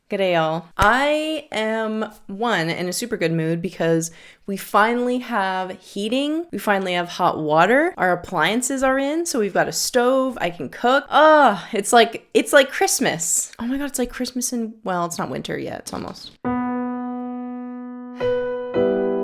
G'day y'all. I am in a super good mood because we finally have heating. We finally have hot water. Our appliances are in, so we've got a stove. I can cook. It's like Christmas. Oh my god, it's like Christmas well, it's not winter yet. It's almost.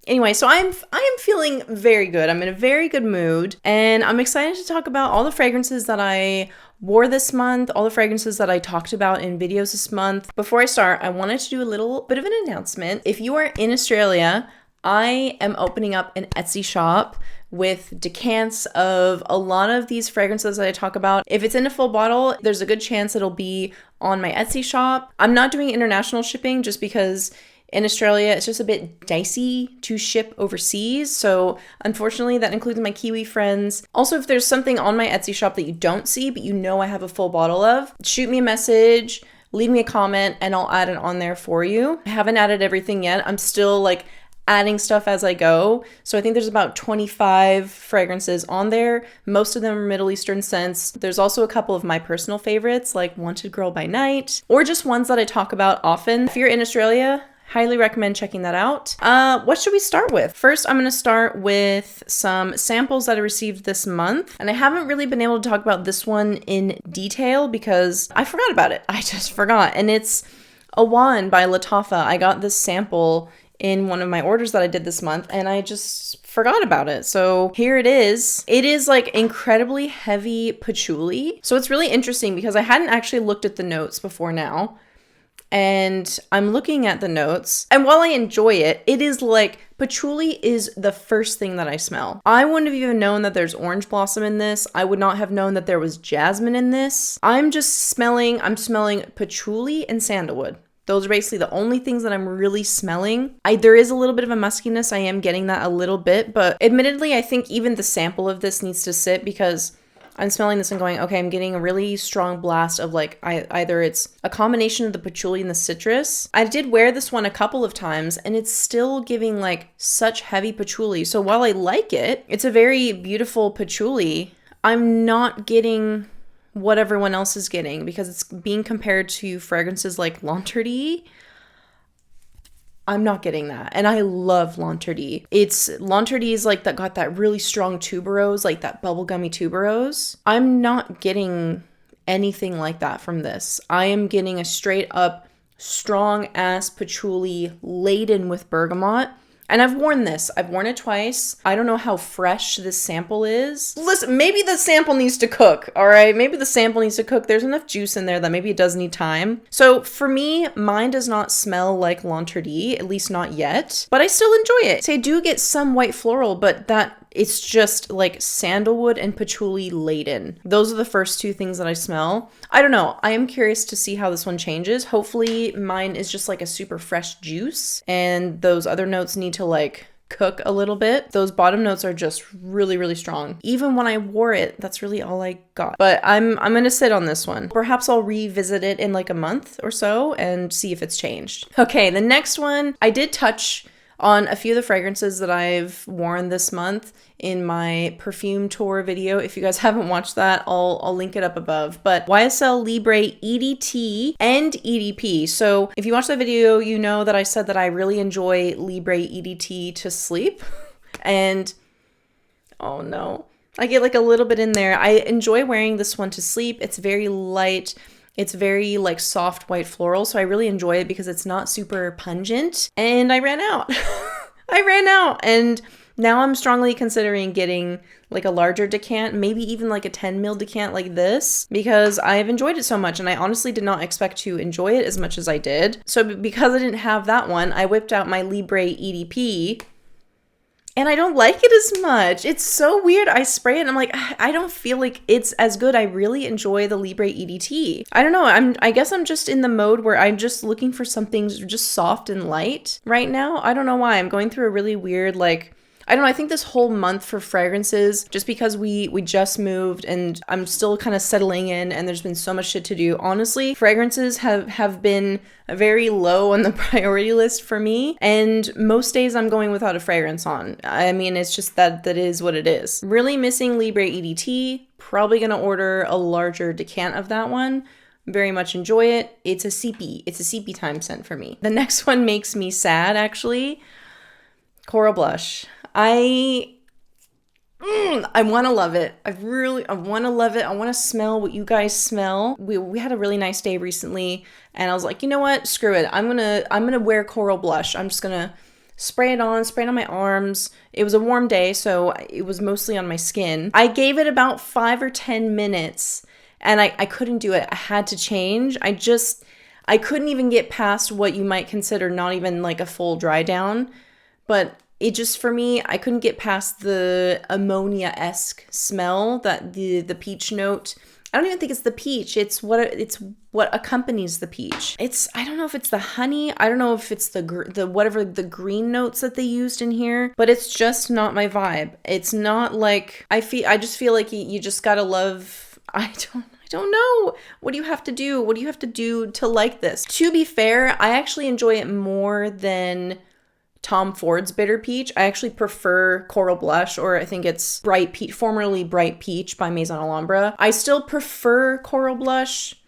Anyway, so I am feeling very good. I'm in a very good mood, and I'm excited to talk about all the fragrances that I wore this month, all the fragrances that I talked about in videos this month. Before I start, I wanted to do a little bit of an announcement. If you are in Australia, I am opening up an Etsy shop with decants of a lot of these fragrances that I talk about. If it's in a full bottle, there's a good chance it'll be on my Etsy shop. I'm not doing international shipping just because in Australia, it's just a bit dicey to ship overseas. So unfortunately, that includes my Kiwi friends. Also, if there's something on my Etsy shop that you don't see, but you know I have a full bottle of, shoot me a message, leave me a comment, and I'll add it on there for you. I haven't added everything yet. I'm still adding stuff as I go. So I think there's about 25 fragrances on there. Most of them are Middle Eastern scents. There's also a couple of my personal favorites like Wanted Girl by Night, or just ones that I talk about often. If you're in Australia, highly recommend checking that out. What should we start with? First, I'm going to start with some samples that I received this month. And I haven't really been able to talk about this one in detail because I forgot about it. I just forgot. And it's Awaan by Lattafa. I got this sample in one of my orders that I did this month, and I just forgot about it. So here it is. It is incredibly heavy patchouli. So it's really interesting because I hadn't actually looked at the notes before now. And I'm looking at the notes, and while I enjoy it, it is patchouli is the first thing that I smell. I wouldn't have even known that there's orange blossom in this. I would not have known that there was jasmine in this. I'm smelling patchouli and sandalwood. Those are basically the only things that I'm really smelling. There is a little bit of a muskiness. I am getting that a little bit, but admittedly, I think even the sample of this needs to sit because I'm smelling this and going, okay, I'm getting a really strong blast of either it's a combination of the patchouli and the citrus. I did wear this one a couple of times and it's still giving such heavy patchouli. So while I like it, it's a very beautiful patchouli. I'm not getting what everyone else is getting because it's being compared to fragrances like L'Interdit. I'm not getting that. And I love L'Interdit. L'Interdit is that got that really strong tuberose, that bubblegummy tuberose. I'm not getting anything like that from this. I am getting a straight up strong ass patchouli laden with bergamot. And I've worn this. I've worn it twice. I don't know how fresh this sample is. Listen, maybe the sample needs to cook, all right? Maybe the sample needs to cook. There's enough juice in there that maybe it does need time. So for me, mine does not smell like L'Interdit, at least not yet, but I still enjoy it. So I do get some white floral, but it's just sandalwood and patchouli laden. Those are the first two things that I smell. I don't know. I am curious to see how this one changes. Hopefully mine is just a super fresh juice and those other notes need to cook a little bit. Those bottom notes are just really, really strong. Even when I wore it, that's really all I got. But I'm gonna sit on this one. Perhaps I'll revisit it in a month or so and see if it's changed. Okay, the next one, I did touch on a few of the fragrances that I've worn this month in my perfume tour video. If you guys haven't watched that, I'll link it up above. But YSL Libre EDT and EDP. So if you watch that video, you know that I said that I really enjoy Libre EDT to sleep. And oh no, I get a little bit in there. I enjoy wearing this one to sleep. It's very light. It's very soft white floral, so I really enjoy it because it's not super pungent. And I ran out. I ran out, and now I'm strongly considering getting a larger decant, maybe even a 10 ml decant like this, because I've enjoyed it so much, and I honestly did not expect to enjoy it as much as I did. So because I didn't have that one, I whipped out my Libre EDP. And I don't like it as much. It's so weird. I spray it and I'm I don't feel like it's as good. I really enjoy the Libre EDT. I don't know. I guess I'm just in the mode where I'm just looking for something just soft and light right now. I don't know why. I'm going through a really weird I don't know, I think this whole month for fragrances, just because we just moved and I'm still kind of settling in and there's been so much shit to do. Honestly, fragrances have been very low on the priority list for me. And most days I'm going without a fragrance on. I mean, it's just that is what it is. Really missing Libre EDT. Probably gonna order a larger decant of that one. very much enjoy it. It's a CP time scent for me. The next one makes me sad, actually. Coral Blush. I want to love it. I want to love it. I want to smell what you guys smell. We had a really nice day recently, and I was like, you know what? Screw it. I'm gonna wear Coral Blush. I'm just gonna spray it on my arms. It was a warm day, so it was mostly on my skin. I gave it about 5 or 10 minutes, and I couldn't do it. I had to change. I couldn't even get past what you might consider not even like a full dry down, but it just, for me, I couldn't get past the ammonia-esque smell, that the peach note. I don't even think it's the peach. It's what accompanies the peach. I don't know if it's the honey. I don't know if it's the whatever the green notes that they used in here, but it's just not my vibe. It's not like, I just feel like you just gotta love, I don't know. What do you have to do? What do you have to do to like this? To be fair, I actually enjoy it more than Tom Ford's Bitter Peach. I actually prefer Coral Blush, or I think it's Bright Peach, formerly Bright Peach by Maison Alhambra. I still prefer Coral Blush.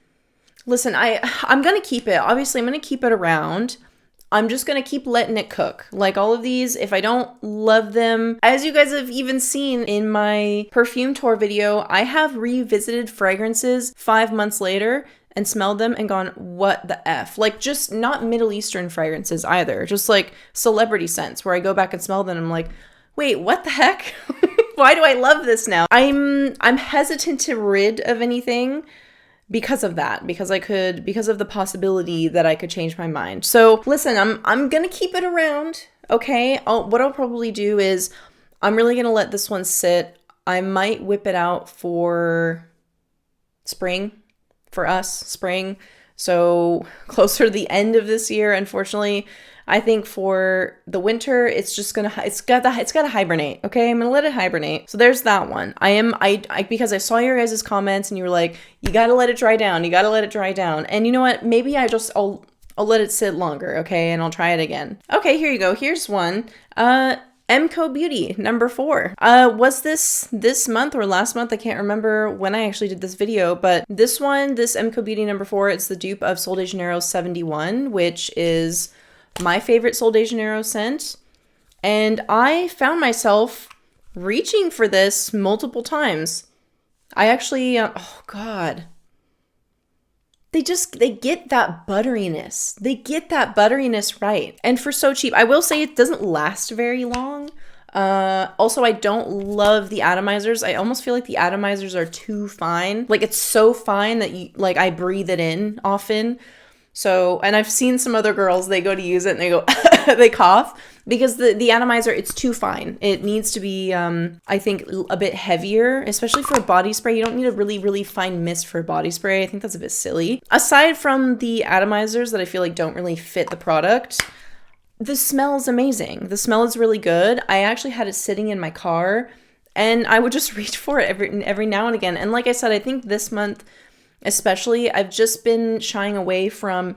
Listen, I'm gonna keep it. Obviously, I'm gonna keep it around. I'm just gonna keep letting it cook. Like all of these, if I don't love them, as you guys have even seen in my perfume tour video, I have revisited fragrances 5 months later and smelled them and gone, what the F? Like, just not Middle Eastern fragrances either. Just like celebrity scents where I go back and smell them and I'm like, wait, what the heck? Why do I love this now? I'm hesitant to rid of anything because of that, because of the possibility that I could change my mind. So listen, I'm gonna keep it around, okay? What I'll probably do is I'm really gonna let this one sit. I might whip it out for spring. For us, spring. So closer to the end of this year, unfortunately. I think for the winter, it's gotta hibernate. Okay, I'm gonna let it hibernate. So there's that one. Because I saw your guys' comments and you were like, you gotta let it dry down. You gotta let it dry down. And you know what? Maybe I'll let it sit longer. Okay, and I'll try it again. Okay, here you go. Here's one. Mco Beauty No. 4. Was this month or last month? I can't remember when I actually did this video, but this Mco Beauty No. 4, it's the dupe of Sol de Janeiro 71, which is my favorite Sol de Janeiro scent. And I found myself reaching for this multiple times. I actually, oh God. They get that butteriness. They get that butteriness right. And for so cheap, I will say it doesn't last very long. Also, I don't love the atomizers. I almost feel like the atomizers are too fine. Like, it's so fine that I breathe it in often. So, and I've seen some other girls, they go to use it and they go, they cough because the atomizer, it's too fine. It needs to be, I think, a bit heavier, especially for a body spray. You don't need a really, really fine mist for a body spray. I think that's a bit silly. Aside from the atomizers that I feel like don't really fit the product, the smell is amazing. The smell is really good. I actually had it sitting in my car and I would just reach for it every now and again. And like I said, I think this month, especially, I've just been shying away from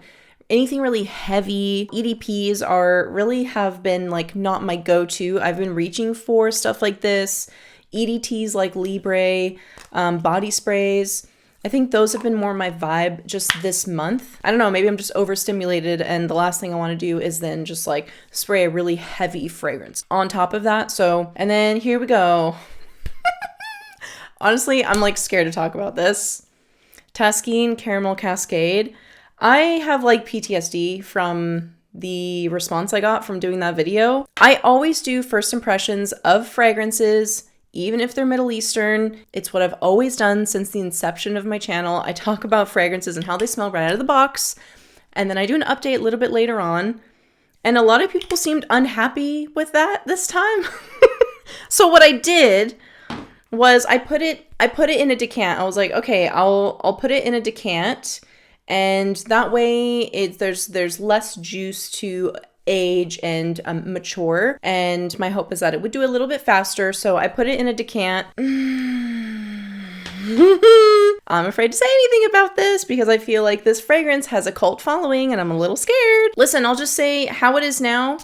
anything really heavy. EDPs have been like not my go-to. I've been reaching for stuff like this, EDTs like Libre, body sprays. I think those have been more my vibe just this month. I don't know, maybe I'm just overstimulated and the last thing I want to do is then just like spray a really heavy fragrance on top of that. So, and then here we go. Honestly, I'm like scared to talk about this. Taskeen Caramel Cascade. I have like PTSD from the response I got from doing that video. I always do first impressions of fragrances, even if they're Middle Eastern. It's what I've always done since the inception of my channel. I talk about fragrances and how they smell right out of the box, and then I do an update a little bit later on. And a lot of people seemed unhappy with that this time. So what I did was I put it in a decant. I was like, okay, I'll put it in a decant, and that way there's less juice to age and mature. And my hope is that it would do a little bit faster. So I put it in a decant. I'm afraid to say anything about this because I feel like this fragrance has a cult following and I'm a little scared. Listen, I'll just say how it is now.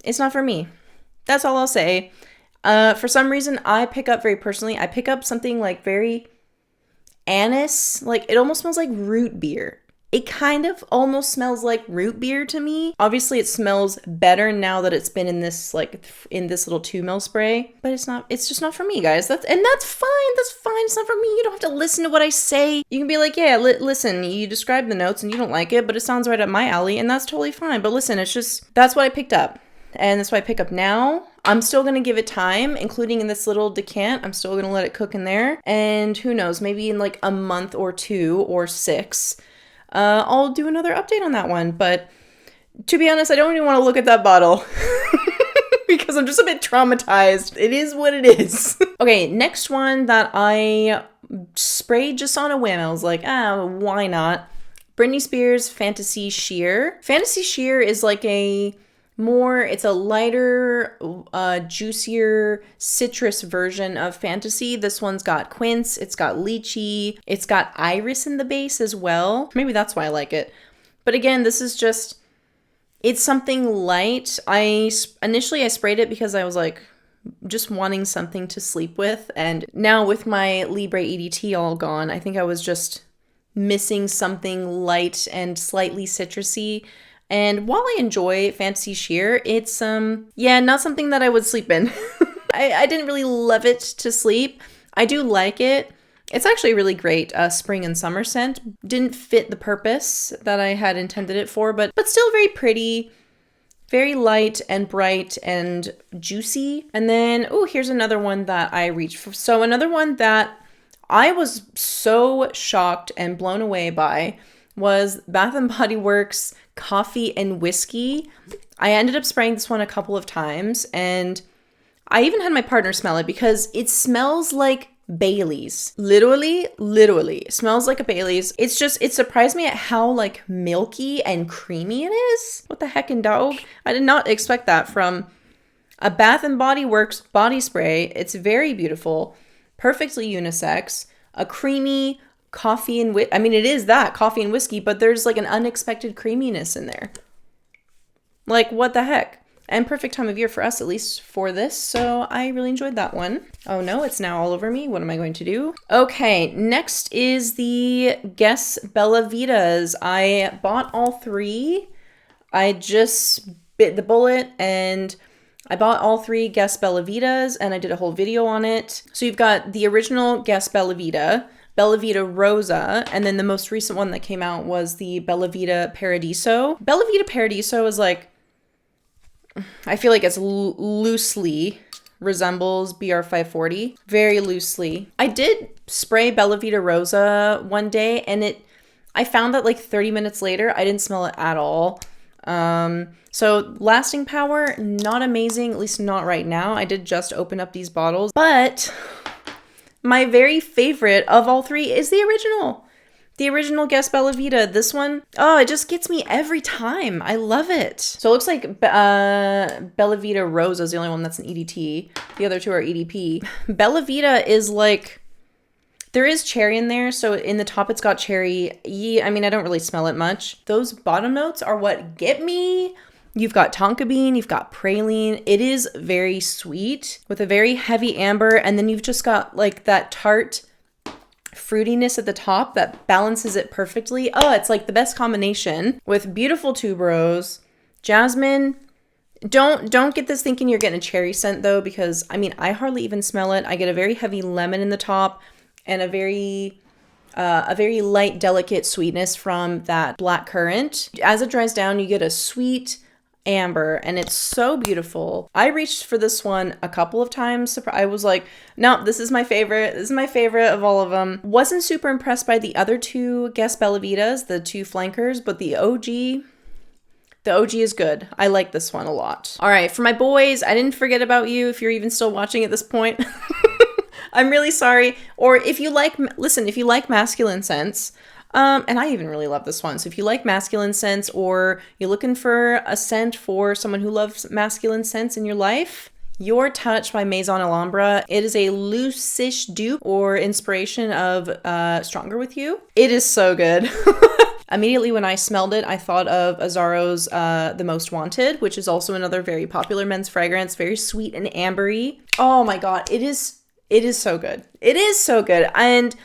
It's not for me. That's all I'll say. For some reason, I pick up something like very anise. Like, it almost smells like root beer. It kind of almost smells like root beer to me. Obviously, it smells better now that it's been in this, like, in this little 2ml spray. But it's just not for me, guys. That's fine. That's fine. It's not for me. You don't have to listen to what I say. You can be like, yeah, listen, you describe the notes and you don't like it, but it sounds right up my alley, and that's totally fine. But listen, it's just, that's what I picked up. And that's what I pick up now. I'm still going to give it time, including in this little decant. I'm still going to let it cook in there. And who knows, maybe in like a month or 2 or 6, I'll do another update on that one. But to be honest, I don't even want to look at that bottle because I'm just a bit traumatized. It is what it is. Okay, next one that I sprayed just on a whim. I was like, why not? Britney Spears Fantasy Sheer. Fantasy Sheer is like it's a lighter, juicier citrus version of Fantasy. This one's got quince, it's got lychee, it's got iris in the base as well. Maybe that's why I like it. But again, this is just, it's something light. Initially I sprayed it because I was like, just wanting something to sleep with. And now with my Libre EDT all gone, I think I was just missing something light and slightly citrusy. And while I enjoy Fantasy Sheer, it's, not something that I would sleep in. I didn't really love it to sleep. I do like it. It's actually a really great spring and summer scent. Didn't fit the purpose that I had intended it for, but still very pretty, very light and bright and juicy. And then, here's another one that I reached for. So another one that I was so shocked and blown away by was Bath & Body Works Coffee and Whiskey. I ended up spraying this one a couple of times, and I even had my partner smell it because it smells like Bailey's. Literally it smells like a Bailey's. It surprised me at how like milky and creamy it is. What the heckin' dog? I did not expect that from a Bath & Body Works body spray. It's very beautiful, perfectly unisex, a creamy coffee and it is that coffee and whiskey, but there's like an unexpected creaminess in there. Like, what the heck? And perfect time of year for us, at least for this. So I really enjoyed that one. Oh no, it's now all over me. What am I going to do? Okay, next is the Guess Bella Vitas. I bought all 3. I just bit the bullet and I bought all 3 Guess Bella Vitas and I did a whole video on it. So you've got the original Guess Bella Vita, Bella Vita Rosa, and then the most recent one that came out was the Bella Vita Paradiso. Bella Vita Paradiso is like, I feel like it's loosely resembles BR540, very loosely. I did spray Bella Vita Rosa one day and I found that like 30 minutes later, I didn't smell it at all. So lasting power, not amazing, at least not right now. I did just open up these bottles, but my very favorite of all 3 is the original. The original Guess Bella Vita. This one, it just gets me every time. I love it. So it looks like Bella Vita Rosa is the only one that's an EDT. The other 2 are EDP. Bella Vita is like, there is cherry in there. So in the top, it's got cherry. I don't really smell it much. Those bottom notes are what get me. You've got tonka bean, you've got praline. It is very sweet with a very heavy amber. And then you've just got like that tart fruitiness at the top that balances it perfectly. It's like the best combination with beautiful tuberose, jasmine. Don't get this thinking you're getting a cherry scent though, because I hardly even smell it. I get a very heavy lemon in the top and a very light, delicate sweetness from that black currant. As it dries down, you get a sweet amber and it's so beautiful. I reached for this one a couple of times. I was like, no, this is my favorite. This is my favorite of all of them. Wasn't super impressed by the other 2 Guess Bella Vitas, the 2 flankers, but the OG is good. I like this one a lot. All right, for my boys, I didn't forget about you if you're even still watching at this point. I'm really sorry. Or if you like masculine scents, and I even really love this one. So if you like masculine scents or you're looking for a scent for someone who loves masculine scents in your life, Your Touch by Maison Alhambra. It is a loose-ish dupe or inspiration of Stronger With You. It is so good. Immediately when I smelled it, I thought of Azzaro's The Most Wanted, which is also another very popular men's fragrance, very sweet and ambery. Oh my god, it is so good. It is so good. And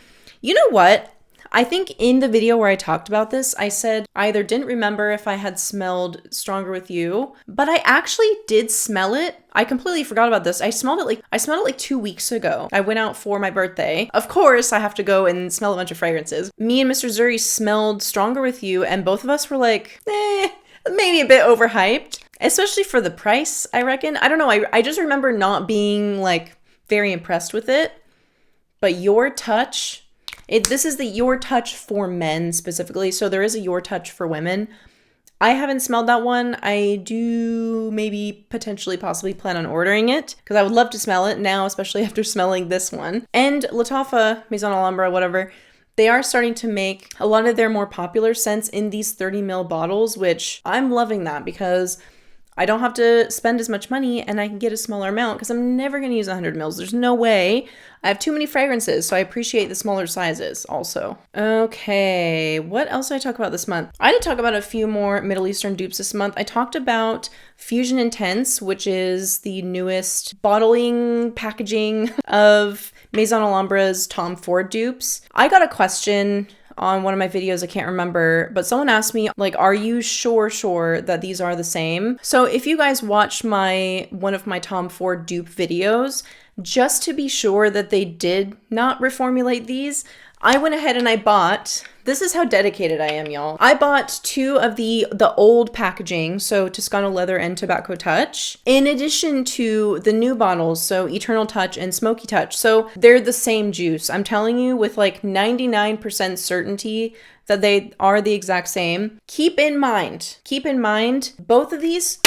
You know what? I think in the video where I talked about this, I said I either didn't remember if I had smelled Stronger With You, but I actually did smell it. I completely forgot about this. I smelled it like 2 weeks ago. I went out for my birthday. Of course, I have to go and smell a bunch of fragrances. Me and Mr. Zuri smelled Stronger With You, and both of us were like, maybe a bit overhyped, especially for the price, I reckon. I don't know. I just remember not being like very impressed with it. But Your Touch, this is the Your Touch for men specifically. So there is a Your Touch for women. I haven't smelled that one. I do maybe potentially possibly plan on ordering it because I would love to smell it now, especially after smelling this one. And Lattafa, Maison Alhambra, whatever, they are starting to make a lot of their more popular scents in these 30 ml bottles, which I'm loving that because I don't have to spend as much money and I can get a smaller amount because I'm never going to use 100 mils. There's no way. I have too many fragrances, so I appreciate the smaller sizes also. Okay, what else did I talk about this month? I did talk about a few more Middle Eastern dupes this month. I talked about Fusion Intense, which is the newest bottling packaging of Maison Alhambra's Tom Ford dupes. I got a question on one of my videos, I can't remember, but someone asked me, like, are you sure that these are the same? So if you guys watch one of my Tom Ford dupe videos, just to be sure that they did not reformulate these, I went ahead and I bought, this is how dedicated I am, y'all. I bought 2 of the old packaging, so Toscano Leather and Tobacco Touch, in addition to the new bottles, so Eternal Touch and Smoky Touch. So they're the same juice. I'm telling you with like 99% certainty that they are the exact same. Keep in mind, both of these,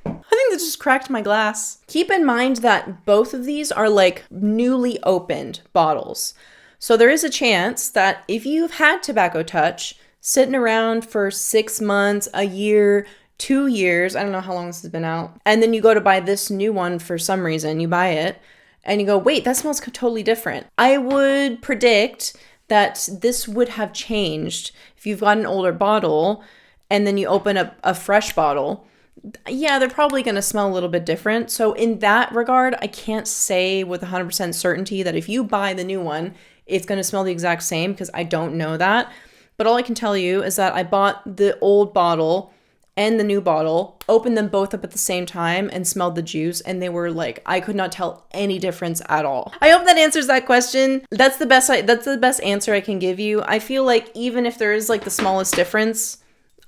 I think that just cracked my glass. Keep in mind that both of these are like newly opened bottles. So there is a chance that if you've had Tobacco Touch sitting around for 6 months, a year, 2 years, I don't know how long this has been out, and then you go to buy this new one for some reason, you buy it, and you go, wait, that smells totally different. I would predict that this would have changed if you've got an older bottle and then you open up a fresh bottle. Yeah, they're probably going to smell a little bit different. So in that regard, I can't say with 100% certainty that if you buy the new one, it's going to smell the exact same because I don't know that. But all I can tell you is that I bought the old bottle and the new bottle, opened them both up at the same time and smelled the juice, and they were like, I could not tell any difference at all. I hope that answers that question. That's the best answer I can give you. I feel like even if there is like the smallest difference,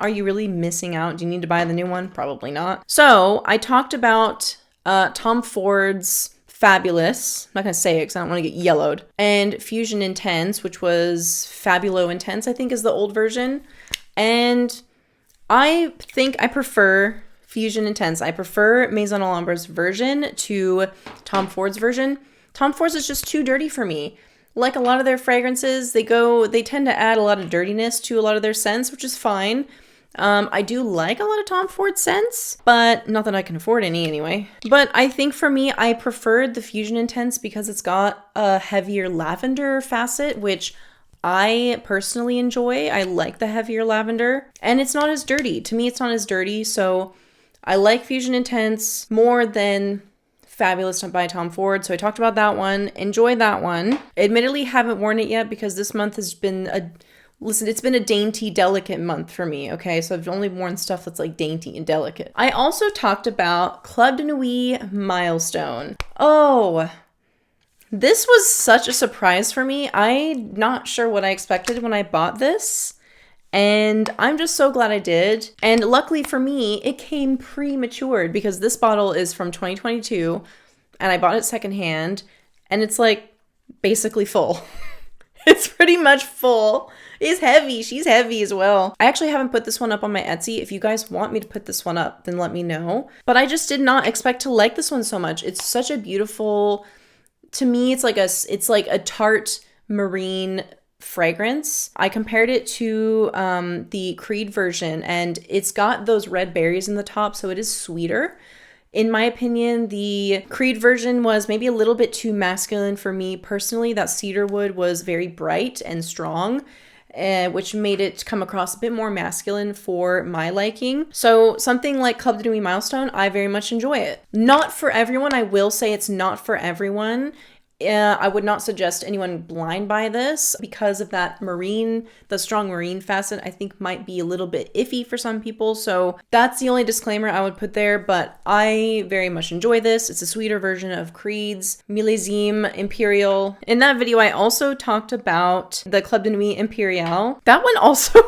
are you really missing out? Do you need to buy the new one? Probably not. So I talked about Tom Ford's Fabulous, I'm not going to say it because I don't want to get yellowed, and Fusion Intense, which was Fabulo Intense, I think is the old version. And I think I prefer Fusion Intense. I prefer Maison Alhambra's version to Tom Ford's version. Tom Ford's is just too dirty for me. Like a lot of their fragrances, they tend to add a lot of dirtiness to a lot of their scents, which is fine. I do like a lot of Tom Ford scents, but not that I can afford any anyway. But I think for me, I preferred the Fusion Intense because it's got a heavier lavender facet, which I personally enjoy. I like the heavier lavender, and it's not as dirty. To me, it's not as dirty, so I like Fusion Intense more than Fabulous by Tom Ford. So I talked about that one. Enjoyed that one. Admittedly, haven't worn it yet because this month has been it's been a dainty, delicate month for me, okay? So I've only worn stuff that's like dainty and delicate. I also talked about Club de Nuit Milestone. Oh, this was such a surprise for me. I'm not sure what I expected when I bought this, and I'm just so glad I did. And luckily for me, it came pre-matured because this bottle is from 2022, and I bought it secondhand, and it's like basically full. It's pretty much full. It's heavy. She's heavy as well. I actually haven't put this one up on my Etsy. If you guys want me to put this one up, then let me know. But I just did not expect to like this one so much. It's such a beautiful, to me, it's like a tart marine fragrance. I compared it to the Creed version, and it's got those red berries in the top, so it is sweeter. In my opinion, the Creed version was maybe a little bit too masculine for me personally. That cedar wood was very bright and strong, which made it come across a bit more masculine for my liking. So something like Club de Nuit Milestone, I very much enjoy it. Not for everyone. I will say it's not for everyone. I would not suggest anyone blind buy this because of that marine, the strong marine facet, I think might be a little bit iffy for some people. So that's the only disclaimer I would put there, but I very much enjoy this. It's a sweeter version of Creed's Millesime Imperial. In that video, I also talked about the Club de Nuit Imperiale. That one also...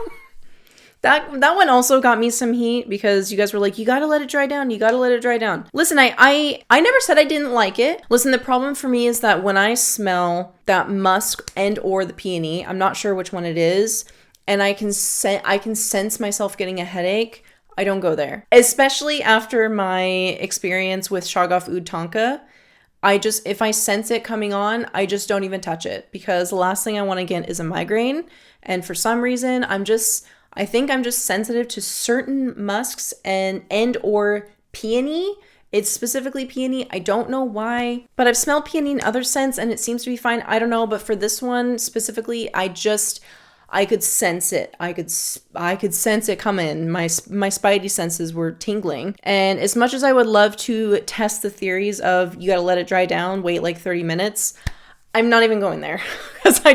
That one also got me some heat because you guys were like, you gotta let it dry down. You gotta let it dry down. Listen, I never said I didn't like it. Listen, the problem for me is that when I smell that musk and or the peony, I'm not sure which one it is, and I can sense myself getting a headache, I don't go there. Especially after my experience with Shoggoth Oud Tonka. If I sense it coming on, I just don't even touch it because the last thing I want to get is a migraine. And for some reason, I think I'm just sensitive to certain musks and or peony. It's specifically peony. I don't know why, but I've smelled peony in other scents and it seems to be fine. I don't know, but for this one specifically, I could sense it. I could sense it coming. My spidey senses were tingling. And as much as I would love to test the theories of you got to let it dry down, wait like 30 minutes, I'm not even going there because I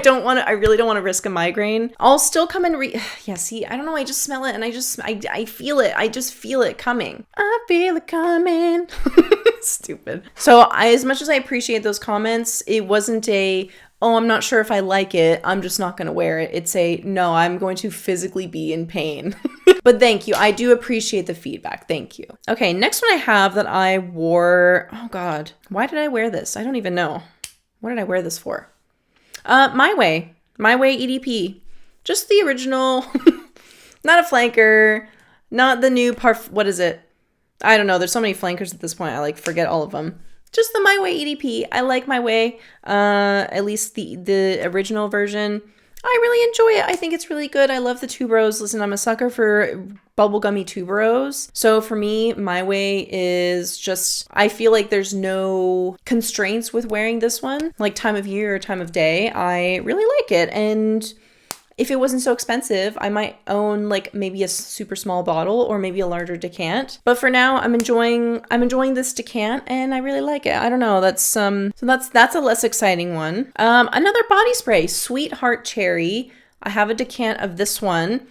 really don't want to risk a migraine. I'll still come and yeah, see, I don't know. I just smell it and I feel it. I just feel it coming. I feel it coming. Stupid. So as much as I appreciate those comments, it wasn't oh, I'm not sure if I like it, I'm just not going to wear it. It's no, I'm going to physically be in pain. But thank you. I do appreciate the feedback. Thank you. Okay, next one I have that I wore. Oh God, why did I wear this? I don't even know. What did I wear this for? My Way EDP. Just the original, not a flanker, not the new what is it? I don't know. There's so many flankers at this point. I forget all of them. Just the My Way EDP. I like My Way, at least the original version. I really enjoy it. I think it's really good. I love the tuberose. Listen, I'm a sucker for bubblegummy tuberose. So for me, My Way is just, I feel like there's no constraints with wearing this one, like time of year or time of day. I really like it. And if it wasn't so expensive, I might own maybe a super small bottle or maybe a larger decant. But for now, I'm enjoying this decant and I really like it. I don't know. That's so that's a less exciting one. Another body spray, Sweetheart Cherry. I have a decant of this one.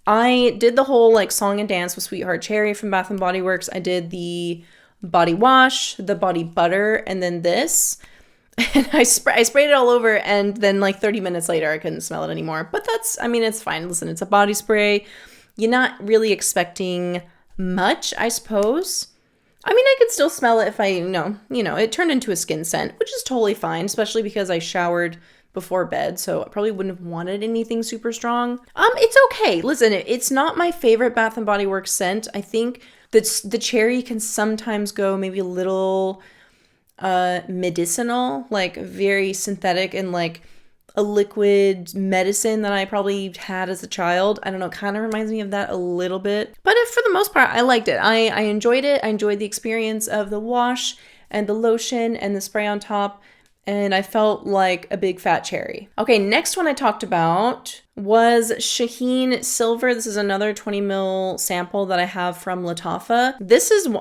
I did the whole song and dance with Sweetheart Cherry from Bath and Body Works. I did the body wash, the body butter, and then this. And I sprayed it all over and then 30 minutes later, I couldn't smell it anymore. But it's fine. Listen, it's a body spray. You're not really expecting much, I suppose. I could still smell it if it turned into a skin scent, which is totally fine, especially because I showered before bed, so I probably wouldn't have wanted anything super strong. It's okay. Listen, it's not my favorite Bath and Body Works scent. I think that the cherry can sometimes go maybe a little medicinal, very synthetic and a liquid medicine that I probably had as a child. I don't know, kind of reminds me of that a little bit. But for the most part, I liked it. I enjoyed it. I enjoyed the experience of the wash and the lotion and the spray on top. And I felt like a big fat cherry. Okay, next one I talked about was Shaheen Silver. This is another 20 ml sample that I have from Lattafa.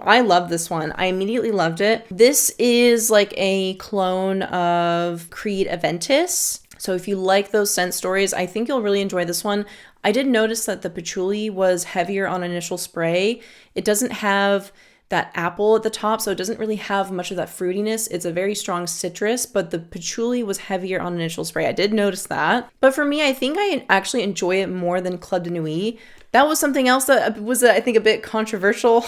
I love this one. I immediately loved it. This is a clone of Creed Aventus. So if you like those scent stories, I think you'll really enjoy this one. I did notice that the patchouli was heavier on initial spray. It doesn't have that apple at the top, so it doesn't really have much of that fruitiness. It's a very strong citrus, but the patchouli was heavier on initial spray. I did notice that. But for me, I think I actually enjoy it more than Club de Nuit. That was something else that was, I think, a bit controversial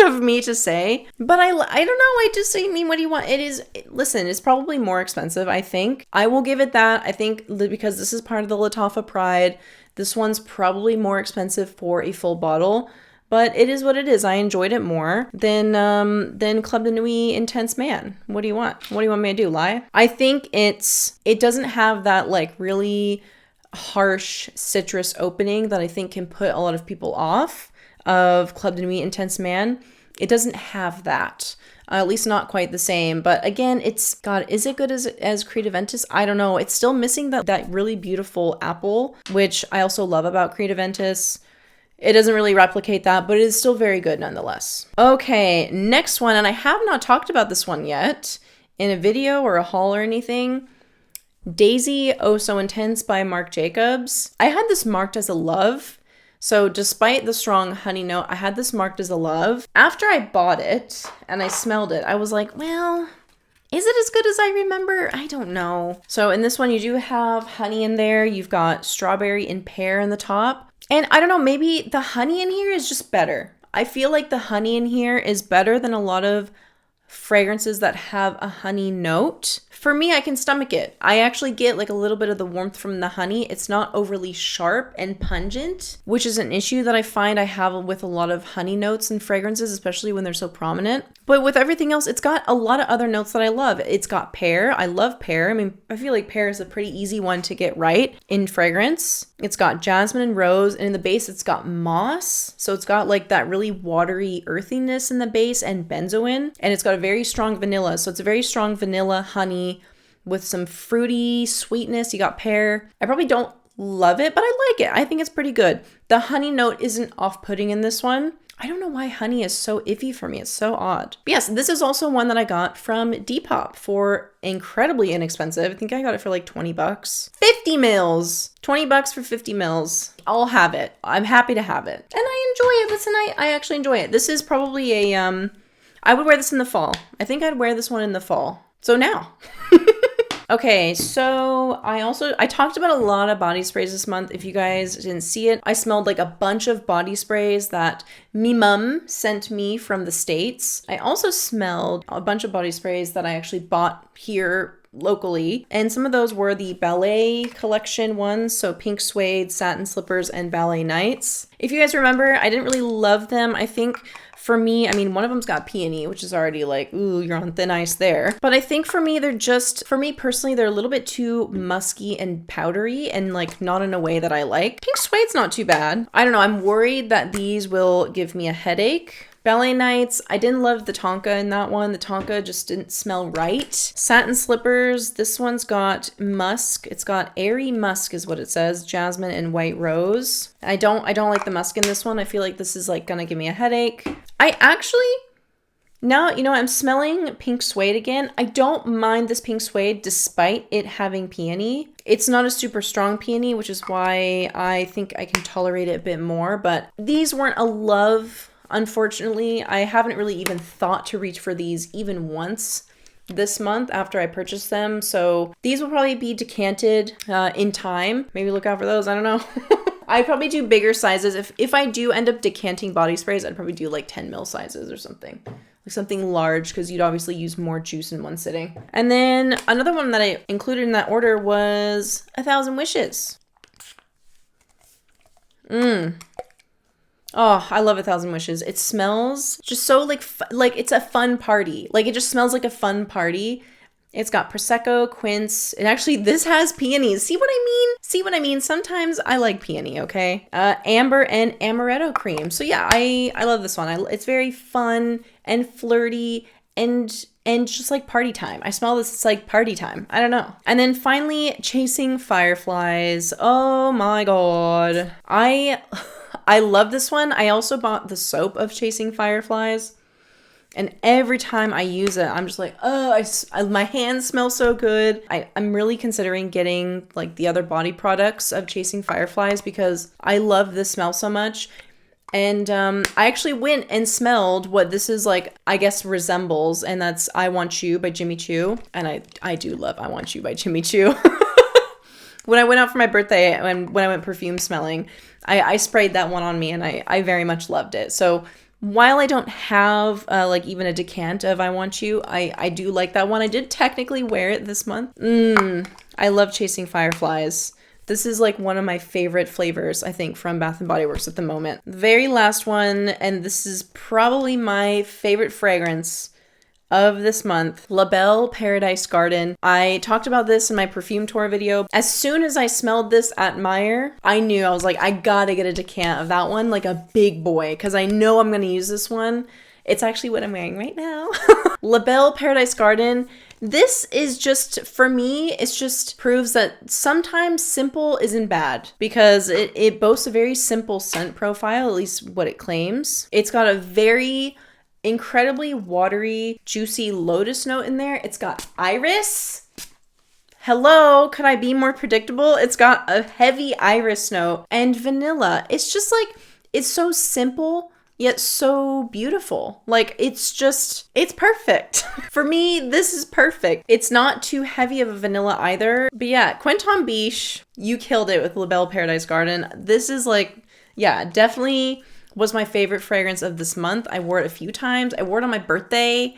of me to say. But I don't know. What do you want? Listen, it's probably more expensive, I think. I will give it that. I think because this is part of the Lattafa Pride, this one's probably more expensive for a full bottle. But it is what it is. I enjoyed it more than Club de Nuit Intense Man. What do you want? What do you want me to do? Lie? I think it doesn't have that really harsh citrus opening that I think can put a lot of people off of Club de Nuit Intense Man. It doesn't have that. At least not quite the same. But again, is it good as Creed Aventus? I don't know. It's still missing that really beautiful apple, which I also love about Creed Aventus. It doesn't really replicate that, but it is still very good nonetheless. Okay, next one, and I have not talked about this one yet, in a video or a haul or anything. Daisy Oh So Intense by Marc Jacobs. I had this marked as a love. So despite the strong honey note, I had this marked as a love. After I bought it and I smelled it, I was like, well, is it as good as I remember? I don't know. So in this one, you do have honey in there. You've got strawberry and pear in the top. And I don't know, maybe the honey in here is just better. I feel like the honey in here is better than a lot of fragrances that have a honey note. For me, I can stomach it. I actually get like a little bit of the warmth from the honey. It's not overly sharp and pungent, which is an issue that I find I have with a lot of honey notes and fragrances, especially when they're so prominent. But with everything else, it's got a lot of other notes that I love. It's got pear. I love pear. I mean, I feel like pear is a pretty easy one to get right in fragrance. It's got jasmine and rose, and in the base, it's got moss. So it's got like that really watery earthiness in the base and benzoin, and it's got a very strong vanilla. So it's a very strong vanilla honey with some fruity sweetness. You got pear. I probably don't love it, but I like it. I think it's pretty good. The honey note isn't off-putting in this one. I don't know why honey is so iffy for me. It's so odd. But yes, this is also one that I got from Depop for incredibly inexpensive. I think I got it for like 20 bucks. 50 mils. 20 bucks for 50 mils. I'll have it. I'm happy to have it. And I enjoy it. Listen, I actually enjoy it. This is probably a, I would wear this in the fall. I think I'd wear this one in the fall. So now. Okay, so I talked about a lot of body sprays this month. If you guys didn't see it, I smelled like a bunch of body sprays that me mum sent me from the States. I also smelled a bunch of body sprays that I actually bought here locally, and some of those were the Ballet collection ones, so pink suede, satin slippers, and ballet nights. If you guys remember, I didn't really love them. I think for me, I mean, one of them's got peony, which is already like, ooh, you're on thin ice there. But I think for me, for me personally, they're a little bit too musky and powdery and like not in a way that I like. Pink suede's not too bad. I don't know, I'm worried that these will give me a headache. Ballet nights, I didn't love the tonka in that one. The tonka just didn't smell right. Satin slippers, this one's got musk. It's got airy musk is what it says, jasmine and white rose. I don't like the musk in this one. I feel like this is like gonna give me a headache. I actually, now, you know, I'm smelling pink suede again. I don't mind this pink suede despite it having peony. It's not a super strong peony, which is why I think I can tolerate it a bit more, but these weren't a love. Unfortunately, I haven't really even thought to reach for these even once this month after I purchased them. So these will probably be decanted in time. Maybe look out for those. I don't know. I probably do bigger sizes. If I do end up decanting body sprays, I'd probably do like 10 ml sizes or something. Like something large, because you'd obviously use more juice in one sitting. And then another one that I included in that order was 1,000 Wishes. Oh, I love 1,000 Wishes. It smells just so like it's a fun party. Like it just smells like a fun party. It's got Prosecco, quince, and actually this has peonies. See what I mean? See what I mean? Sometimes I like peony, okay? Amber and amaretto cream. So yeah, I love this one. It's very fun and flirty and just like party time. I smell this, it's like party time. I don't know. And then finally, Chasing Fireflies. Oh my God. I love this one. I also bought the soap of Chasing Fireflies. And every time I use it, I'm just like, oh, my hands smell so good. I'm really considering getting like the other body products of Chasing Fireflies because I love this smell so much. And I actually went and smelled what this is like, I guess resembles, and that's I Want You by Jimmy Choo. And I do love I Want You by Jimmy Choo. When I went out for my birthday and when I went perfume smelling, I sprayed that one on me and I very much loved it. So while I don't have like even a decant of I Want You, I do like that one. I did technically wear it this month. I love Chasing Fireflies. This is like one of my favorite flavors, I think, from Bath & Body Works at the moment. The very last one, and this is probably my favorite fragrance of this month, La Belle Paradise Garden. I talked about this in my perfume tour video. As soon as I smelled this at Meijer, I knew, I was like, I gotta get a decant of that one, like a big boy, because I know I'm gonna use this one. It's actually what I'm wearing right now. La Belle Paradise Garden. This is just, for me, it just proves that sometimes simple isn't bad because it boasts a very simple scent profile, at least what it claims. It's got a very incredibly watery, juicy lotus note in there. It's got iris. Hello, could I be more predictable? It's got a heavy iris note and vanilla. It's just like, it's so simple, yet so beautiful. Like, it's perfect. For me, this is perfect. It's not too heavy of a vanilla either. But yeah, Quentin Biche, you killed it with La Belle Paradise Garden. This is like, yeah, definitely was my favorite fragrance of this month. I wore it a few times. I wore it on my birthday.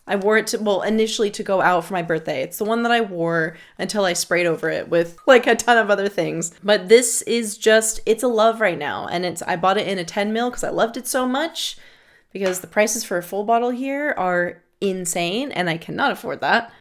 I wore it to, well, initially to go out for my birthday. It's the one that I wore until I sprayed over it with like a ton of other things. But this is just, it's a love right now. And I bought it in a 10 ml because I loved it so much, because the prices for a full bottle here are insane and I cannot afford that.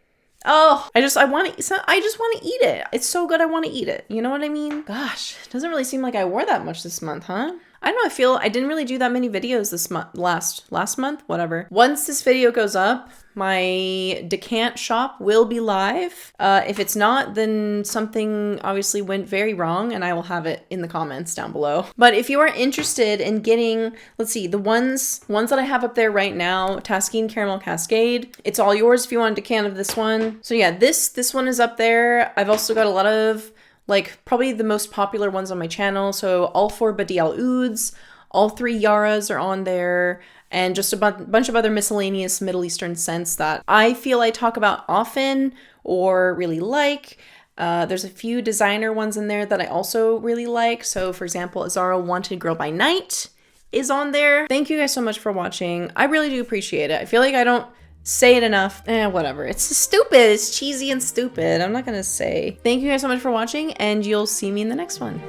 Oh, I just want to eat it. It's so good. I want to eat it. You know what I mean? Gosh, it doesn't really seem like I wore that much this month, huh? I don't know, I feel I didn't really do that many videos this month, last month, whatever. Once this video goes up, my decant shop will be live. If it's not, then something obviously went very wrong and I will have it in the comments down below. But if you are interested in getting, let's see, the ones that I have up there right now, Taskeen Caramel Cascade, it's all yours if you want a decant of this one. So yeah, this one is up there. I've also got a lot of, like, probably the most popular ones on my channel. So all 4 Badi Al Ouds, all 3 Yaras are on there, and just a bunch of other miscellaneous Middle Eastern scents that I feel I talk about often or really like. There's a few designer ones in there that I also really like. So for example, Azara Wanted Girl by Night is on there. Thank you guys so much for watching. I really do appreciate it. I feel like I don't say it enough. Whatever. It's stupid. It's cheesy and stupid. I'm not gonna say. Thank you guys so much for watching, and you'll see me in the next one.